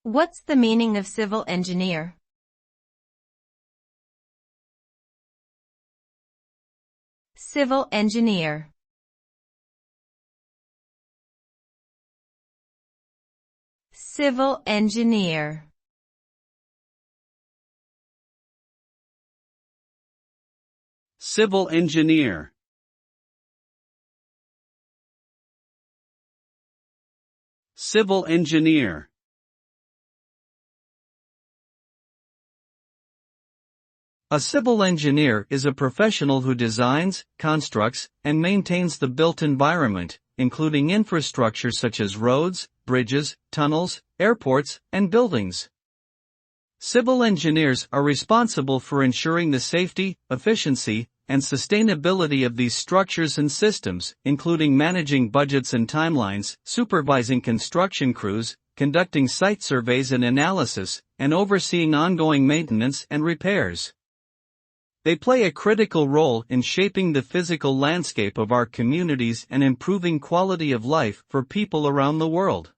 What's the meaning of civil engineer? Civil engineer. Civil engineer. Civil engineer. Civil engineer. A civil engineer is a professional who designs, constructs, and maintains the built environment, including infrastructure such as roads, bridges, tunnels, airports, and buildings. Civil engineers are responsible for ensuring the safety, efficiency, and sustainability of these structures and systems, including managing budgets and timelines, supervising construction crews, conducting site surveys and analysis, and overseeing ongoing maintenance and repairs. They play a critical role in shaping the physical landscape of our communities and improving quality of life for people around the world.